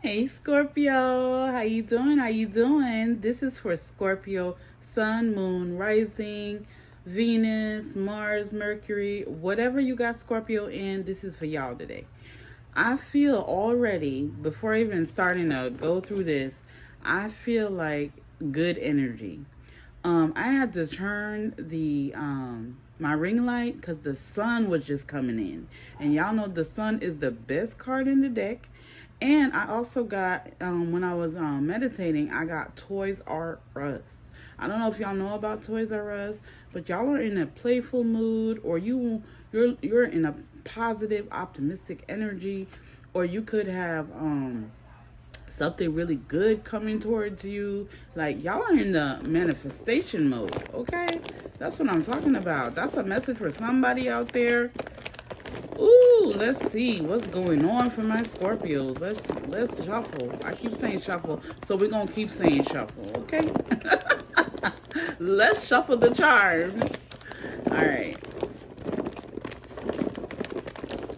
Hey Scorpio, how you doing? How you doing? This is for Scorpio, Sun, Moon, Rising, Venus, Mars, Mercury, whatever you got Scorpio in, this is for y'all today. I feel already, before even starting to go through this, I feel like good energy. I had to turn the my ring light because the sun was just coming in, and y'all know the sun is the best card in the deck. And I also got when I was meditating, I got Toys R Us. I don't know if y'all know about Toys R Us, but y'all are in a playful mood, or you're in a positive, optimistic energy, or you could have something really good coming towards you. Like y'all are in the manifestation mode, okay? That's what I'm talking about. That's a message for somebody out there. Ooh, let's see what's going on for my Scorpios. Let's shuffle. I keep saying shuffle, so we're gonna keep saying shuffle, okay? Let's shuffle the charms. All right.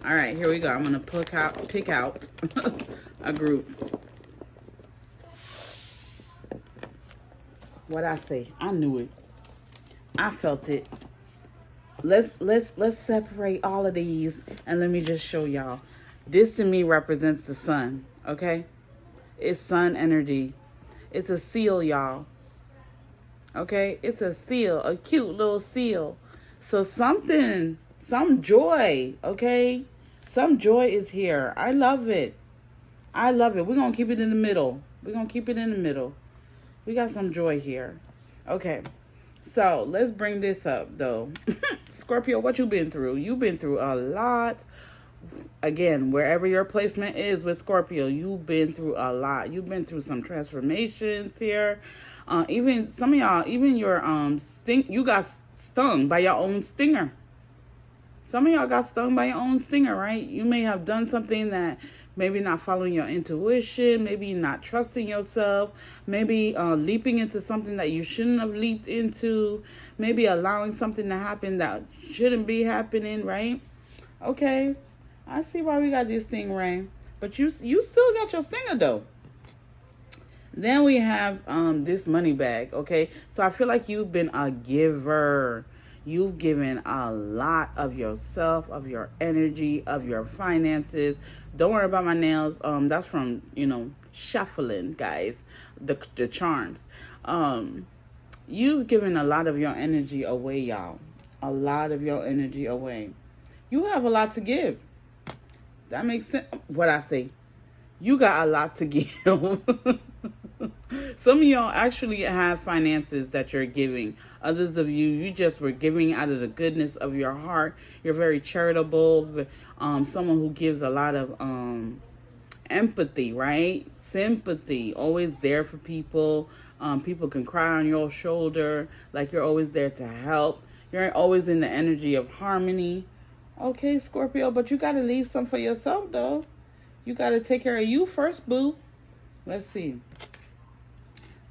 All right, here we go. I'm gonna pick out a group. What I say? I knew it. I felt it. Let's separate all of these and let me just show y'all. This to me represents the sun, okay? It's sun energy. It's a seal, y'all. Okay? It's a seal, a cute little seal. So some joy, okay? Some joy is here. I love it. I love it. We're going to keep it in the middle. We're going to keep it in the middle. We got some joy here. Okay. So let's bring this up though. Scorpio, what you been through? You've been through a lot. Again, wherever your placement is with Scorpio, you've been through a lot. You've been through some transformations here. Even some of y'all, even your you got stung by your own stinger. Some of y'all got stung by your own stinger, right? You may have done something that maybe not following your intuition, maybe not trusting yourself, maybe leaping into something that you shouldn't have leaped into, maybe allowing something to happen that shouldn't be happening, right? Okay, I see why we got this thing, right? But you still got your stinger though. Then we have this money bag, okay? So I feel like you've been a giver. You've given a lot of yourself, of your energy, of your finances. Don't worry about my nails. That's from, shuffling, guys. The charms. You've given a lot of your energy away, y'all. A lot of your energy away. You have a lot to give. That makes sense. What I say. You got a lot to give. Some of y'all actually have finances that you're giving. Others of you just were giving out of the goodness of your heart. You're very charitable. Someone who gives a lot of empathy, right? Sympathy. Always there for people. People can cry on your shoulder. Like you're always there to help. You're always in the energy of harmony. Okay, Scorpio, but you got to leave some for yourself, though. You got to take care of you first, boo. Let's see.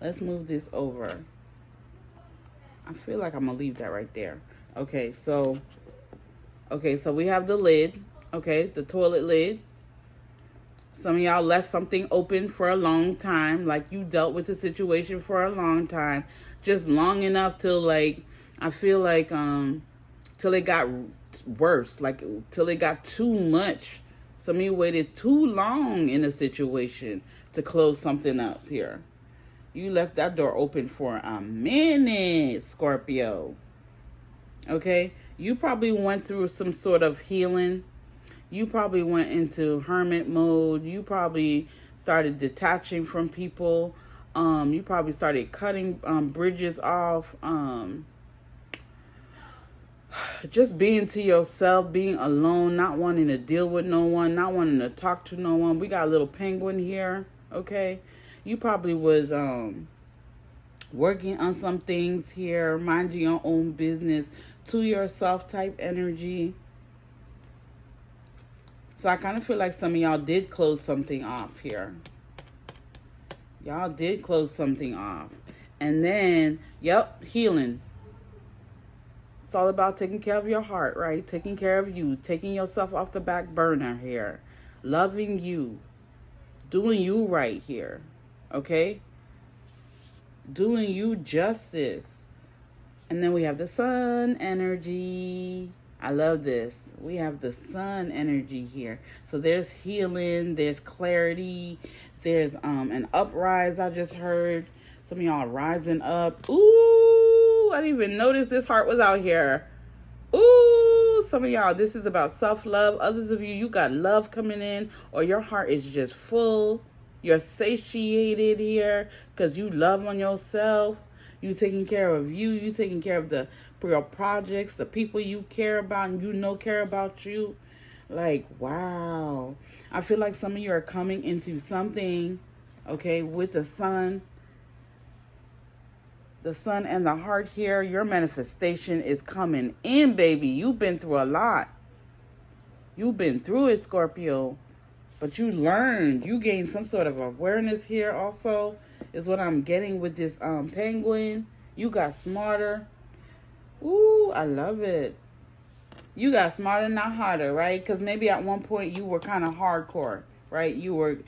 Let's move this over. I feel like I'm going to leave that right there. Okay, so we have the lid. Okay, the toilet lid. Some of y'all left something open for a long time. Like you dealt with the situation for a long time. Just long enough till like, I feel like, till it got worse. Like, till it got too much. Some of you waited too long in a situation to close something up here. You left that door open for a minute, Scorpio. Okay? You probably went through some sort of healing. You probably went into hermit mode. You probably started detaching from people. You probably started cutting bridges off. Just being to yourself, being alone, not wanting to deal with no one, not wanting to talk to no one. We got a little penguin here, okay? You probably was working on some things here, minding your own business, to yourself type energy. So I kind of feel like some of y'all did close something off here. Y'all did close something off. And then, yep, healing. It's all about taking care of your heart, right? Taking care of you, taking yourself off the back burner here, loving you, doing you right here, okay? Doing you justice. And then we have the sun energy. I love this. We have the sun energy here. So there's healing, there's clarity, there's an uprise I just heard. Some of y'all are rising up. Ooh, I didn't even notice this heart was out here. Ooh, some of y'all, this is about self-love. Others of you, you got love coming in, or your heart is just full. You're satiated here because you love on yourself. You taking care of you. You taking care of your projects, the people you care about and you know care about you. Like, wow. I feel like some of you are coming into something, okay, with the sun. The sun and the heart here. Your manifestation is coming in, baby. You've been through a lot. You've been through it, Scorpio. But you learned. You gained some sort of awareness here also, is what I'm getting with this penguin. You got smarter. Ooh, I love it. You got smarter, not harder, right? Because maybe at one point you were kind of hardcore, right? You were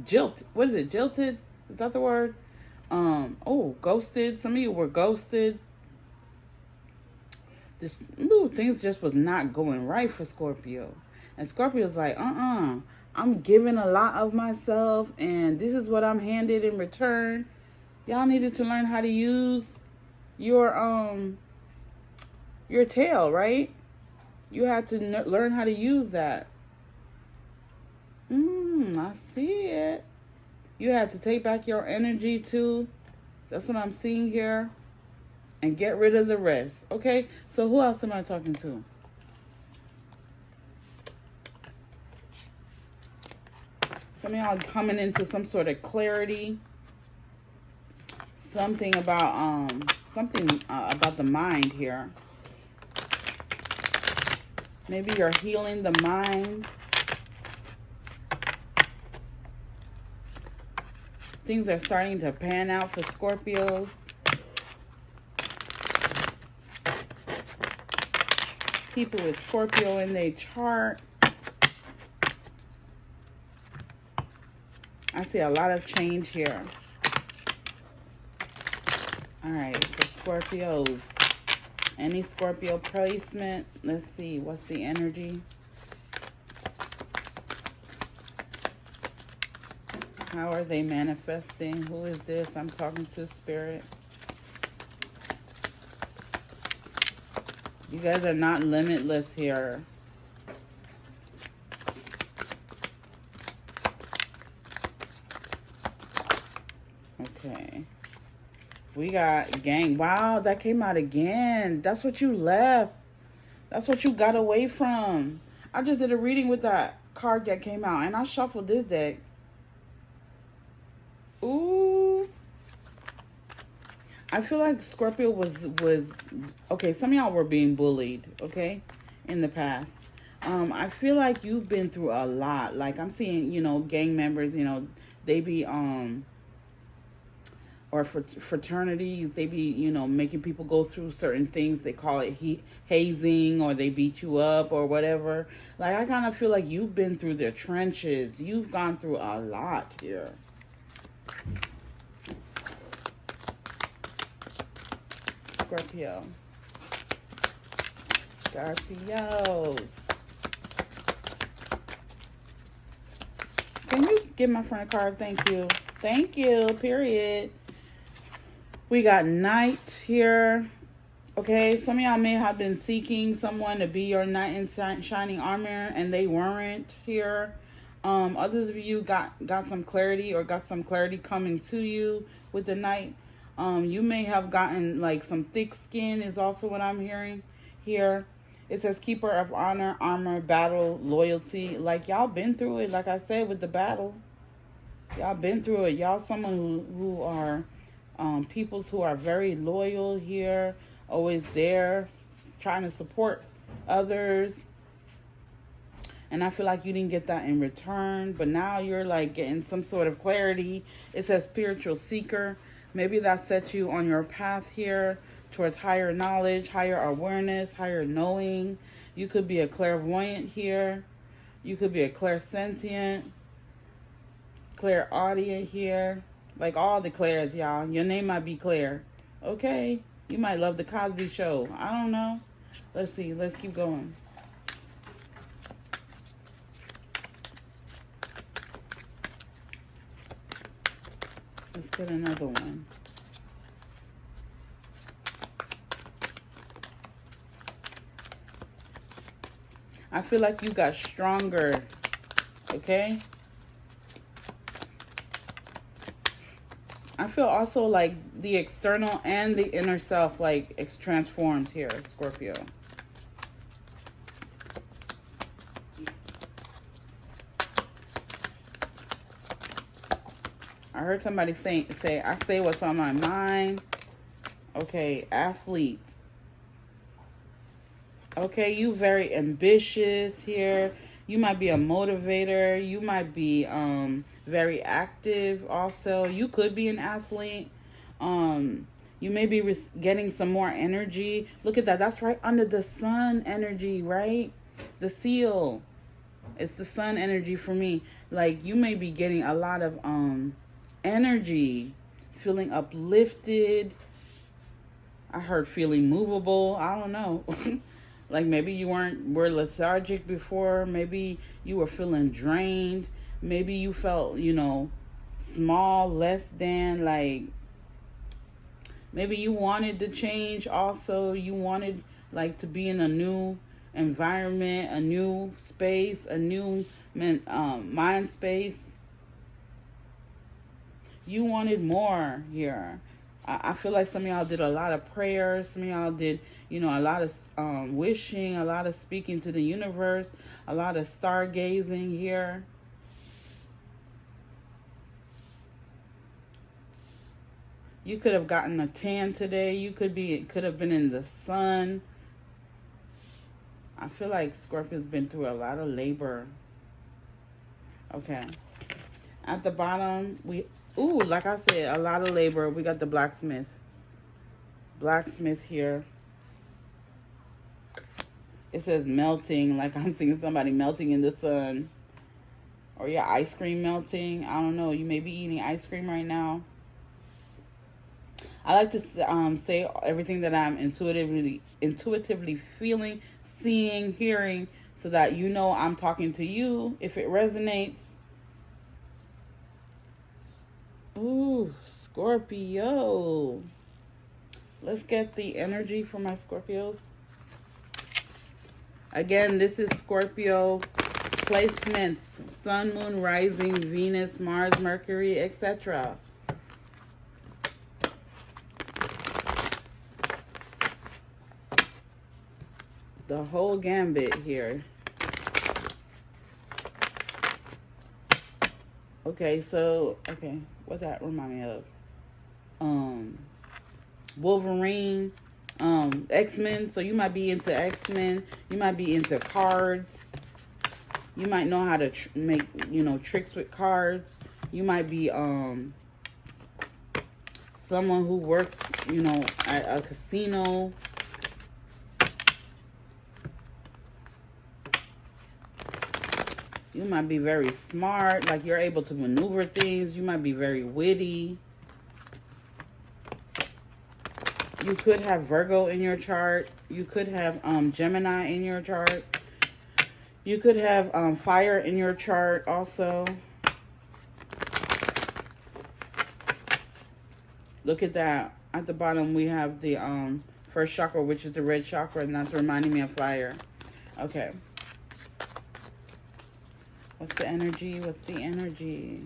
jilted. What is it? Jilted? Is that the word? Ghosted. Some of you were ghosted. Things just was not going right for Scorpio. And Scorpio's like, I'm giving a lot of myself, and this is what I'm handed in return. Y'all needed to learn how to use your tail, right? You had to learn how to use that. I see it. You had to take back your energy too. That's what I'm seeing here. And get rid of the rest. Okay? So who else am I talking to? Some of y'all coming into some sort of clarity. Something about about the mind here. Maybe you're healing the mind. Things are starting to pan out for Scorpios. People with Scorpio in their chart. I see a lot of change here. All right, for Scorpios. Any Scorpio placement? Let's see. What's the energy? How are they manifesting? Who is this? I'm talking to Spirit. You guys are not limitless here. Okay. We got gang. Wow, that came out again. That's what you left. That's what you got away from. I just did a reading with that card that came out, and I shuffled this deck. Ooh. I feel like Scorpio was okay, some of y'all were being bullied, okay, in the past. I feel like you've been through a lot. Like I'm seeing, gang members, they be or fraternities, they be, making people go through certain things. They call it hazing, or they beat you up or whatever. Like I kind of feel like you've been through their trenches. You've gone through a lot here. Scorpio. Scorpios. Can you give my friend a card? Thank you. Thank you. Period. We got Knight here. Okay, some of y'all may have been seeking someone to be your knight in shining armor, and they weren't here. Others of you got some clarity, or got some clarity coming to you with the Knight. You may have gotten like some thick skin is also what I'm hearing here. It says keeper of honor, armor, battle, loyalty. Like y'all been through it. Like I said, with the battle, y'all been through it. Y'all someone who are peoples who are very loyal here, always there, trying to support others. And I feel like you didn't get that in return, but now you're like getting some sort of clarity. It says spiritual seeker. Maybe that sets you on your path here towards higher knowledge, higher awareness, higher knowing. You could be a clairvoyant here. You could be a clairsentient. clairaudient here. Like all the Claires, y'all. Your name might be Claire. Okay. You might love the Cosby Show. I don't know. Let's see. Let's keep going. Let's get another one. I feel like you got stronger. Okay? I feel also like the external and the inner self like it's transformed here, Scorpio. I heard somebody say I say what's on my mind. Okay, athletes. Okay, you very ambitious here. You might be a motivator. You might be very active also. You could be an athlete. You may be getting some more energy. Look at that. That's right under the sun energy, right? The seal. It's the sun energy for me. Like you may be getting a lot of energy, feeling uplifted. I heard feeling movable. I don't know. Like maybe you were lethargic before. Maybe you were feeling drained. Maybe you felt, you know, small, less than, like maybe you wanted to change also. You wanted like to be in a new environment, a new space, a new mind space. You wanted more here. I feel like some of y'all did a lot of prayers. Some of y'all did, you know, a lot of wishing, a lot of speaking to the universe, a lot of stargazing here. You could have gotten a tan today. You could have been in the sun. I feel like Scorpio's been through a lot of labor. Okay. At the bottom, like I said, a lot of labor. We got the blacksmith. Blacksmith here. It says melting, like I'm seeing somebody melting in the sun. Or your ice cream melting. I don't know. You may be eating ice cream right now. I like to say everything that I'm intuitively feeling, seeing, hearing, so that you know I'm talking to you if it resonates. Ooh, Scorpio. Let's get the energy for my Scorpios. Again, this is Scorpio placements. Sun, Moon, Rising, Venus, Mars, Mercury, etc. The whole gambit here. Okay, so, what that remind me of? Wolverine, X-Men. So you might be into X-Men. You might be into cards. You might know how to make, you know, tricks with cards. You might be someone who works, you know, at a casino. You might be very smart, like you're able to maneuver things. You might be very witty. You could have Virgo in your chart. You could have Gemini in your chart. You could have fire in your chart also. Look at that. At the bottom, we have the first chakra, which is the red chakra, and that's reminding me of fire. Okay. What's the energy? What's the energy?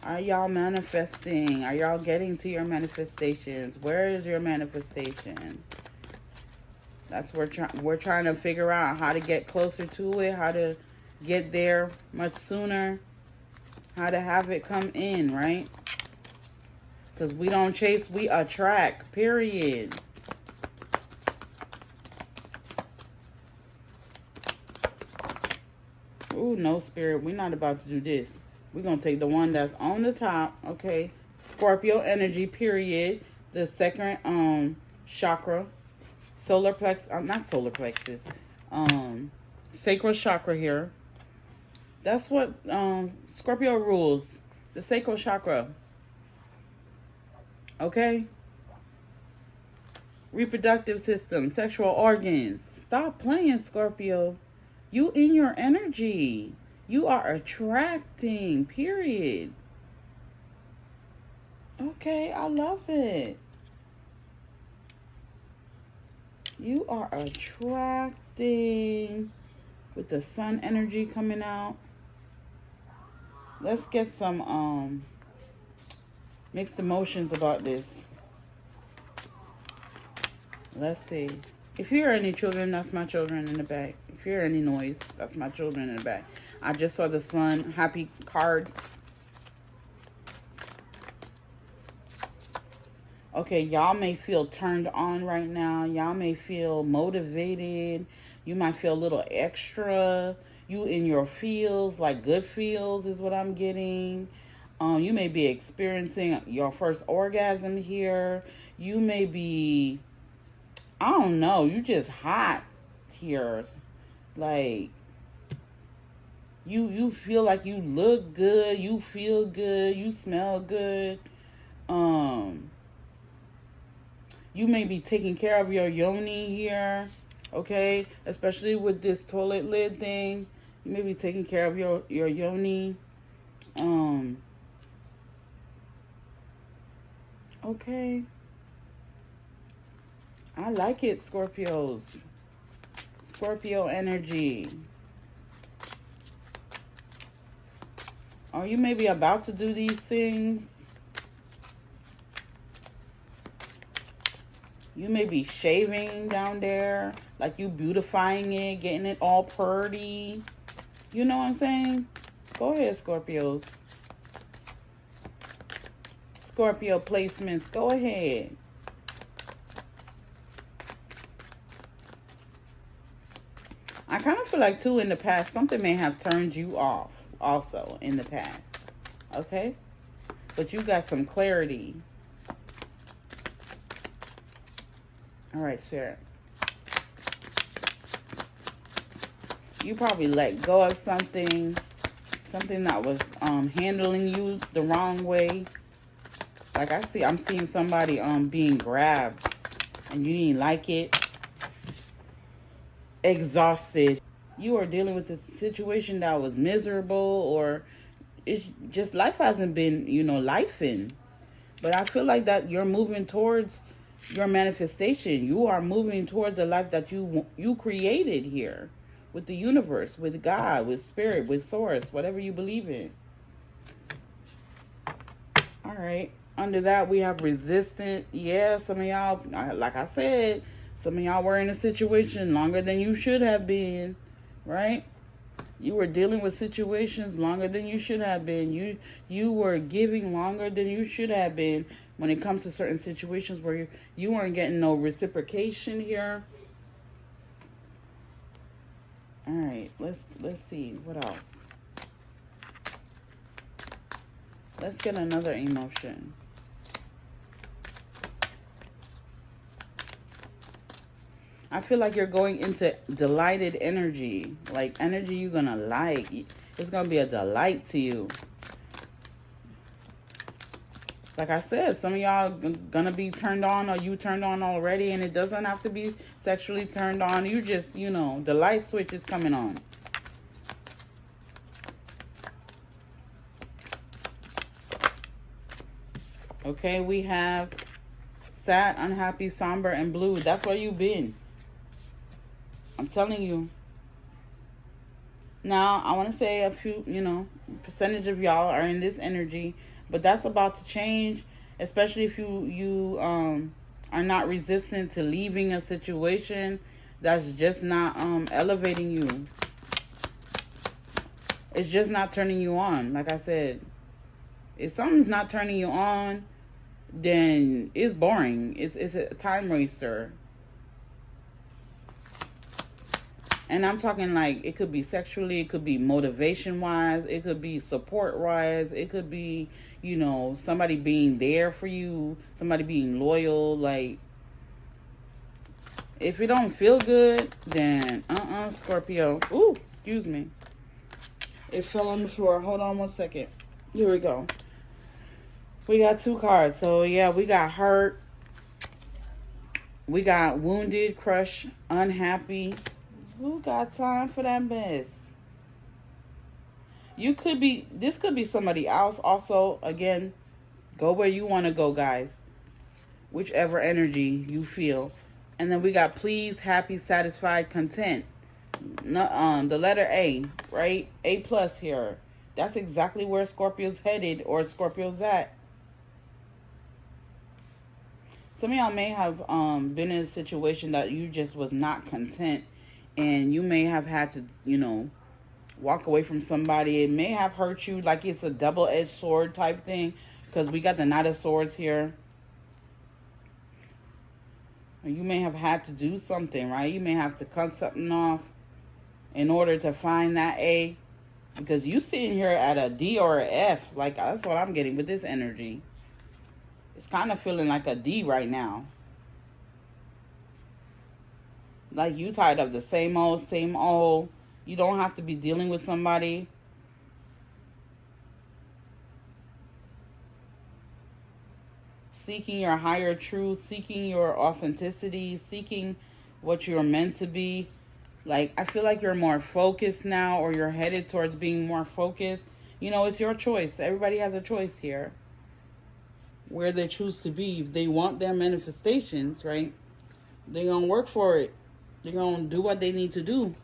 Are y'all manifesting? Are y'all getting to your manifestations? Where is your manifestation? That's where we're trying to figure out how to get closer to it, how to get there much sooner, how to have it come in, right? Because we don't chase, we attract, period. Ooh, no, Spirit. We're not about to do this. We're going to take the one that's on the top, okay? Scorpio energy, period. The second chakra. Solar plexus. Not solar plexus. Sacral chakra here. That's what Scorpio rules. The sacral chakra. Okay? Reproductive system, sexual organs. Stop playing, Scorpio. You in your energy. You are attracting, period. Okay, I love it. You are attracting with the sun energy coming out. Let's get some mixed emotions about this. Let's see. If you hear any children, that's my children in the back. If you hear any noise, that's my children in the back. I just saw the sun happy card. Okay, y'all may feel turned on right now. Y'all may feel motivated. You might feel a little extra. You in your feels, like good feels is what I'm getting. You may be experiencing your first orgasm here. You may be, I don't know, you just hot here. Like, you feel like you look good, you feel good, you smell good. You may be taking care of your yoni here, okay? Especially with this toilet lid thing. You may be taking care of your yoni. Okay. I like it, Scorpios. Scorpio energy. Or you may be about to do these things. You may be shaving down there, like you beautifying it, getting it all purty. You know what I'm saying? Go ahead, Scorpios. Scorpio placements, go ahead. I kind of feel like, too, in the past, something may have turned you off also in the past. Okay? But you got some clarity. All right, Sarah. You probably let go of something that was handling you the wrong way. Like I'm seeing somebody being grabbed and you didn't like it. Exhausted. You are dealing with a situation that was miserable, or it's just life hasn't been, lifing. But I feel like that you're moving towards your manifestation. You are moving towards a life that you created here with the universe, with God, with spirit, with source, whatever you believe in. All right. Under that, we have resistant. Yeah, some of y'all, like I said, some of y'all were in a situation longer than you should have been, right? You were dealing with situations longer than you should have been. You were giving longer than you should have been when it comes to certain situations where you weren't getting no reciprocation here. All right, let's see what else. Let's get another emotion. I feel like you're going into delighted energy, like energy you're gonna like. It's gonna be a delight to you. Like I said, some of y'all gonna be turned on, or you turned on already, and it doesn't have to be sexually turned on. You just, the light switch is coming on. Okay, we have sad, unhappy, somber, and blue. That's where you've been. I'm telling you. Now, I want to say a few, percentage of y'all are in this energy, but that's about to change, especially if you are not resistant to leaving a situation that's just not elevating you. It's just not turning you on. Like I said, if something's not turning you on, then it's boring. It's a time waster. And I'm talking like it could be sexually, it could be motivation-wise, it could be support-wise, it could be, somebody being there for you, somebody being loyal. Like, if it don't feel good, then Scorpio. Ooh, excuse me. It fell on the floor. Hold on one second. Here we go. We got 2 cards. So yeah, we got hurt. We got wounded, crushed, unhappy. Who got time for that mess? This could be somebody else also. Again, go where you want to go, guys. Whichever energy you feel. And then we got pleased, happy, satisfied, content. The letter A, right? A plus here. That's exactly where Scorpio's headed or Scorpio's at. Some of y'all may have been in a situation that you just was not content, and you may have had to, walk away from somebody. It may have hurt you, like it's a double-edged sword type thing, because we got the Knight of Swords here. You may have had to do something, right? You may have to cut something off in order to find that A, because you sitting here at a D or a F. Like, that's what I'm getting with this energy. It's kind of feeling like a D right now. Like you tired of the same old, same old. You don't have to be dealing with somebody. Seeking your higher truth, seeking your authenticity, seeking what you're meant to be. Like, I feel like you're more focused now, or you're headed towards being more focused. It's your choice. Everybody has a choice here. Where they choose to be. If they want their manifestations, right? They're going to work for it. They're going to do what they need to do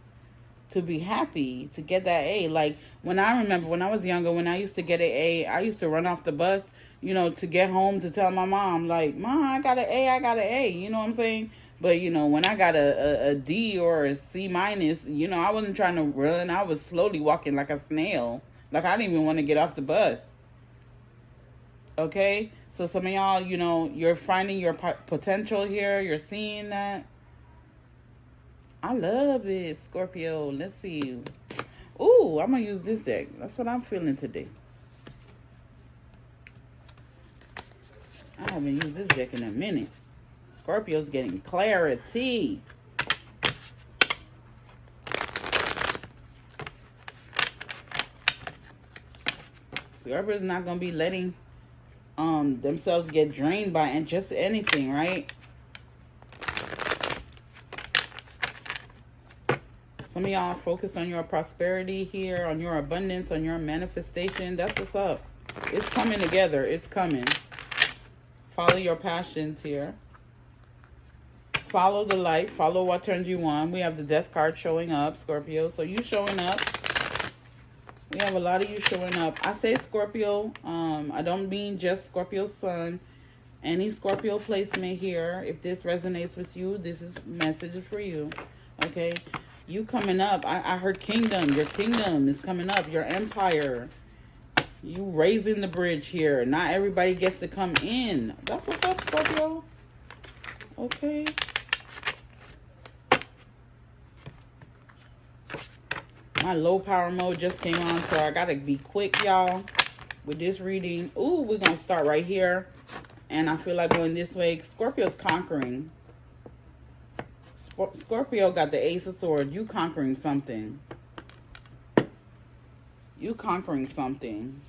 to be happy, to get that A. Like, when I remember when I was younger, when I used to get an A, I used to run off the bus, to get home to tell my mom, like, Mom, I got an A, I got an A. You know what I'm saying? But, when I got a D or a C minus, I wasn't trying to run. I was slowly walking like a snail. Like, I didn't even want to get off the bus. Okay? So some of y'all, you're finding your potential here. You're seeing that. I love it, Scorpio. Let's see. Ooh, I'm going to use this deck. That's what I'm feeling today. I haven't used this deck in a minute. Scorpio's getting clarity. Scorpio's not going to be letting themselves get drained by just anything, right? Some of y'all focus on your prosperity here, on your abundance, on your manifestation. That's what's up. It's coming together. It's coming. Follow your passions here. Follow the light. Follow what turns you on. We have the Death card showing up, Scorpio. So you showing up. We have a lot of you showing up. I say Scorpio. I don't mean just Scorpio's sun. Any Scorpio placement here. If this resonates with you, this is message for you. Okay. You coming up. I heard kingdom. Your kingdom is coming up. Your empire. You raising the bridge here. Not everybody gets to come in. That's what's up, Scorpio. Okay. My low power mode just came on, so I gotta be quick, y'all, with this reading. Ooh, we're gonna start right here. And I feel like going this way. Scorpio's conquering. Scorpio got the Ace of Swords. You conquering something. You conquering something.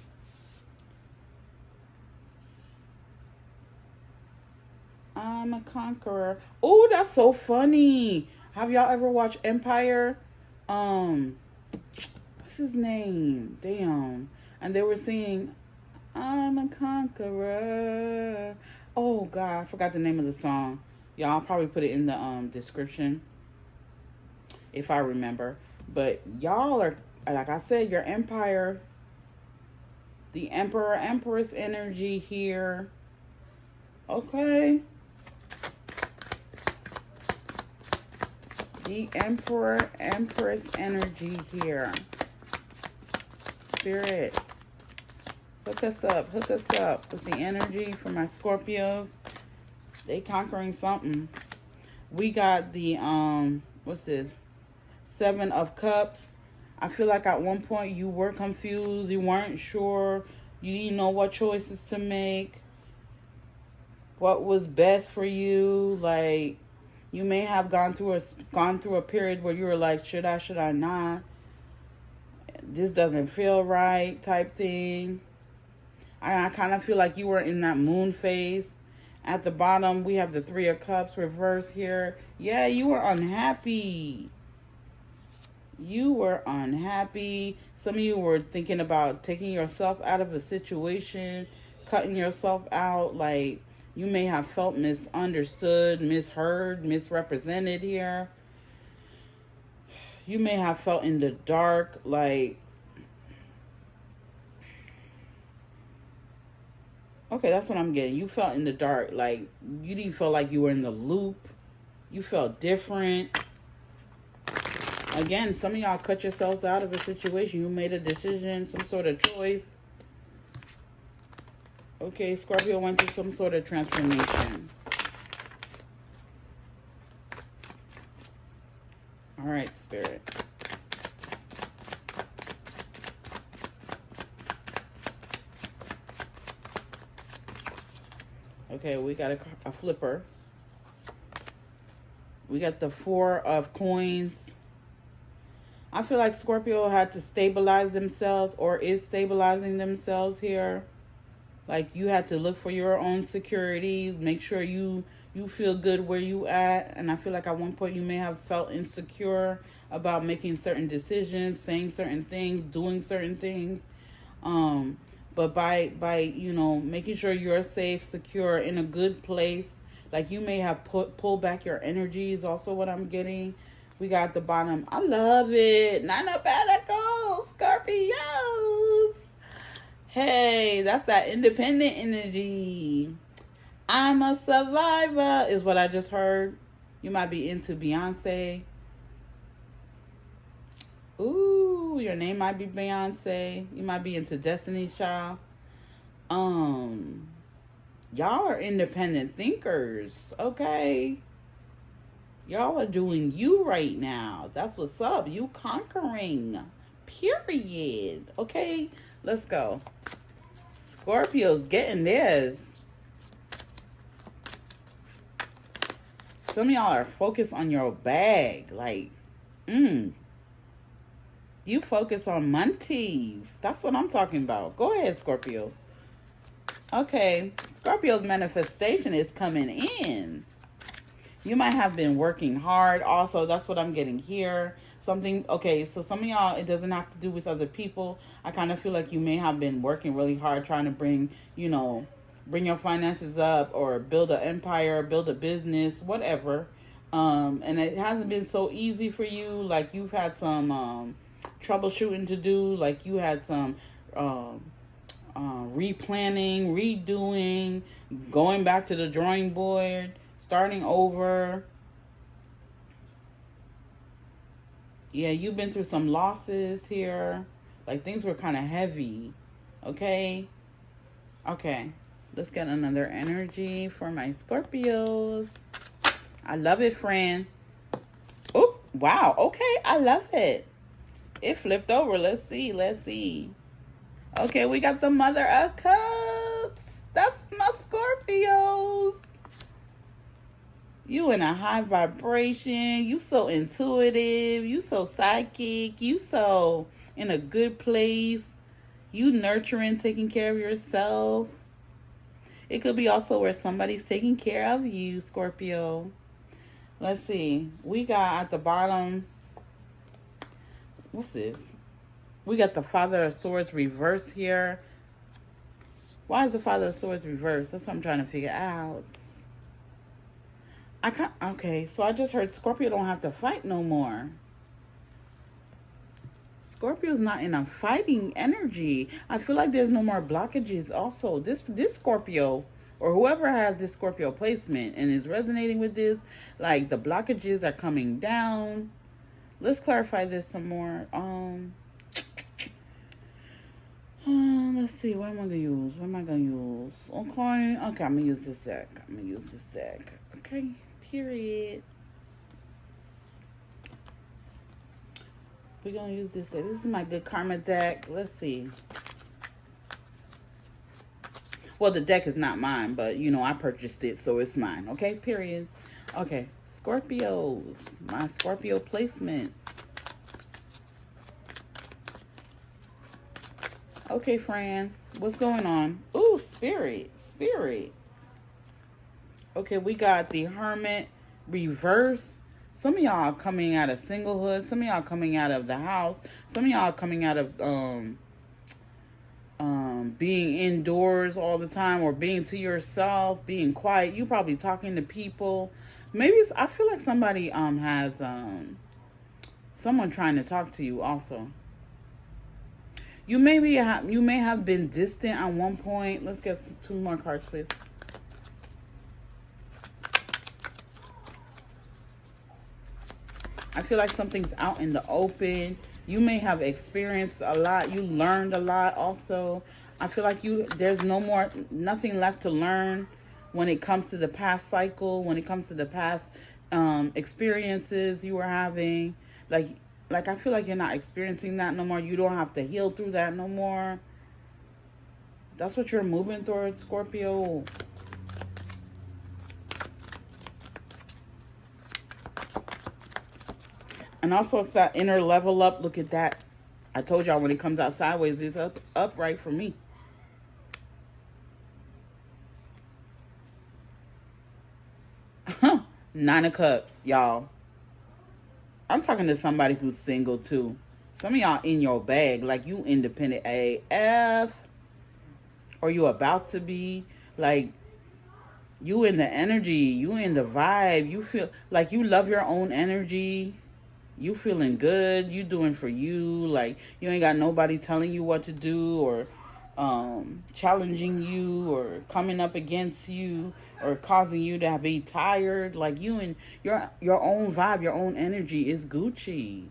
I'm a conqueror. Oh, that's so funny. Have y'all ever watched Empire? What's his name? Damn. And they were singing, I'm a conqueror. Oh, God. I forgot the name of the song. Y'all, I'll probably put it in the description if I remember. But y'all are, like I said, your empire, the Emperor, Empress energy here. Okay. The Emperor, Empress energy here. Spirit, hook us up with the energy for my Scorpios. They conquering something. We got the, what's this? 7 of Cups. I feel like at one point you were confused. You weren't sure. You didn't know what choices to make. What was best for you. Like, you may have gone through a period where you were like, should I not? this doesn't feel right type thing. I kind of feel like you were in that moon phase. At the bottom, we have the Three of Cups reverse here. Yeah, you were unhappy. You were unhappy. Some of you were thinking about taking yourself out of a situation, cutting yourself out. Like, you may have felt misunderstood, misheard, misrepresented here. You may have felt in the dark, like, okay, that's what I'm getting. You felt in the dark, like you didn't feel like you were in the loop. You felt different. Again, some of y'all cut yourselves out of a situation. You made a decision, some sort of choice. Okay, Scorpio went through some sort of transformation. All right, Spirit. Okay, we got a flipper. We got the Four of Coins. I feel like Scorpio had to stabilize themselves or is stabilizing themselves here. Like, you had to look for your own security, make sure you feel good where you at. And I feel like at one point you may have felt insecure about making certain decisions, saying certain things, doing certain things. But by you know, making sure you're safe, secure, in a good place, like you may have pulled back your energies. Also, what I'm getting, we got the bottom. I love it. Nine of Pentacles, Scorpios. Hey, that's that independent energy. I'm a survivor is what I just heard. You might be into Beyonce. Ooh, your name might be Beyonce. You might be into Destiny's Child. Y'all are independent thinkers, okay? Y'all are doing you right now. That's what's up. You conquering. Period. Okay, let's go. Scorpio's getting this. Some of y'all are focused on your bag. Like, you focus on monties. That's what I'm talking about. Go ahead, Scorpio. Okay, Scorpio's manifestation is coming in. You might have been working hard. Also, that's what I'm getting here. Something, okay, so some of y'all, it doesn't have to do with other people. I kind of feel like you may have been working really hard trying to bring, you know, bring your finances up or build an empire, build a business, whatever. And it hasn't been so easy for you. Like, you've had some troubleshooting to do. Like, you had some replanning, redoing, going back to the drawing board, starting over. Yeah, you've been through some losses here. Like, things were kind of heavy. Okay? Okay. Let's get another energy for my Scorpios. I love it, friend. Oh, wow. Okay, I love it. It flipped over. Let's see. Let's see. Okay, we got the Mother of Cups. That's my Scorpios. You in a high vibration. You so intuitive. You so psychic. You so in a good place. You nurturing, taking care of yourself. It could be also where somebody's taking care of you, Scorpio. Let's see. We got at the bottom. What's this? We got the Father of Swords reverse here. Why is the Father of Swords reverse? That's what I'm trying to figure out. Okay, so I just heard Scorpio don't have to fight no more. Scorpio's not in a fighting energy. I feel like there's no more blockages also. This Scorpio, or whoever has this Scorpio placement and is resonating with this, like, the blockages are coming down. Let's clarify this some more. Let's see. What am I going to use? What am I going to use? Okay, I'm going to use this deck. Okay, period. We're going to use this deck. This is my good karma deck. Let's see. Well, the deck is not mine, but, you know, I purchased it, so it's mine. Okay, period. Okay, Scorpios. My Scorpio placements. Okay, Fran, what's going on? Ooh, spirit, spirit. Okay, we got the Hermit reverse. Some of y'all coming out of singlehood. Some of y'all coming out of the house. Some of y'all coming out of being indoors all the time, or being to yourself, being quiet. You probably talking to people. Maybe I feel like somebody has someone trying to talk to you also. You may have been distant at one point. Let's get 2 more cards, please. I feel like something's out in the open. You may have experienced a lot. You learned a lot also. I feel like there's nothing left to learn when it comes to the past cycle, when it comes to the past experiences you were having. Like I feel like you're not experiencing that no more. You don't have to heal through that no more. That's what you're moving towards, Scorpio. And also it's that inner level up. Look at that. I told y'all when it comes out sideways, it's upright for me. Nine of Cups, y'all. I'm talking to somebody who's single too. Some of y'all in your bag, like you independent AF, or you about to be. Like you in the energy, you in the vibe. You feel like you love your own energy. You feeling good. You doing for you. Like you ain't got nobody telling you what to do, or challenging you, or coming up against you, or causing you to be tired. Like you and your own vibe, your own energy is Gucci.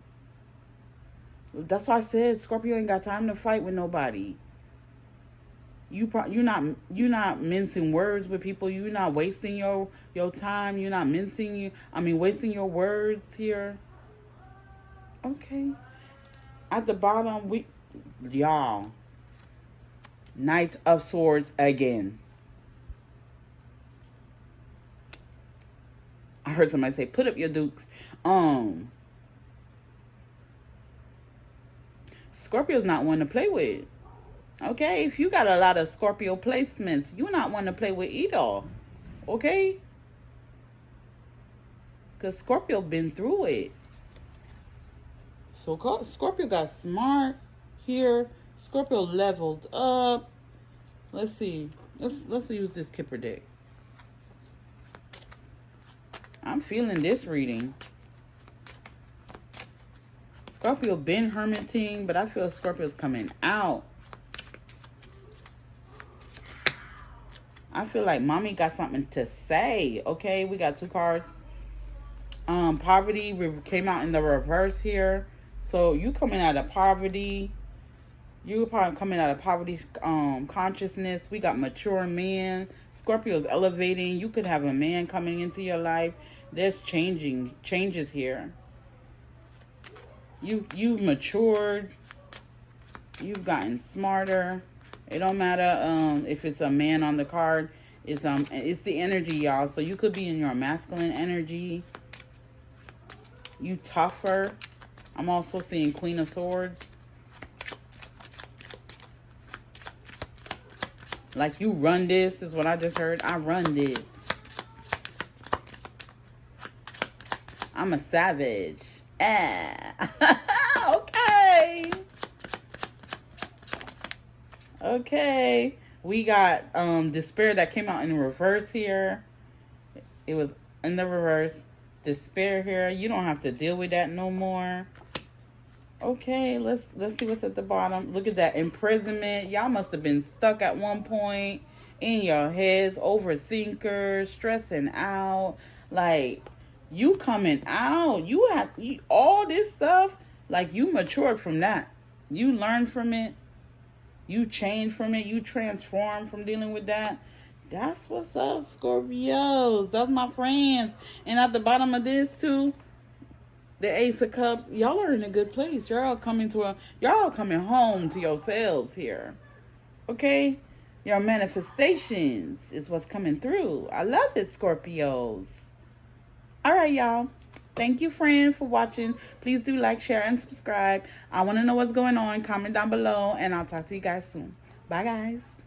That's why I said Scorpio ain't got time to fight with nobody. You're not mincing words with people. You're not wasting your time. You're not wasting your words here. Okay. At the bottom, y'all, Knight of Swords again. I heard somebody say, put up your dukes. Scorpio's not one to play with. Okay? If you got a lot of Scorpio placements, you're not one to play with either. Okay? Because Scorpio been through it. So Scorpio got smart here. Scorpio leveled up. Let's see. Let's use this Kipper deck. I'm feeling this reading. Scorpio been hermiting, but I feel Scorpio's coming out. I feel like mommy got something to say. Okay, we got 2 cards. Poverty came out in the reverse here. So you coming out of poverty. You probably coming out of poverty consciousness. We got mature men. Scorpio's elevating. You could have a man coming into your life. There's changes here. You've matured. You've gotten smarter. It don't matter if it's a man on the card. It's the energy, y'all. So you could be in your masculine energy. You tougher. I'm also seeing Queen of Swords. Like you run this is what I just heard. I run this. I'm a savage. Okay. Okay. We got despair that came out in reverse here. It was in the reverse. Despair here. You don't have to deal with that no more. Okay, let's see what's at the bottom. Look at that imprisonment. Y'all must have been stuck at one point in your heads, overthinkers, stressing out. Like you coming out. You all this stuff. Like you matured from that. You learned from it. You changed from it. You transformed from dealing with that. That's what's up, Scorpios. That's my friends. And at the bottom of this too, the Ace of Cups. Y'all are in a good place. Y'all coming home to yourselves here. Okay? Your manifestations is what's coming through. I love it, Scorpios. All right, y'all. Thank you, friend, for watching. Please do like, share, and subscribe. I want to know what's going on. Comment down below, and I'll talk to you guys soon. Bye, guys.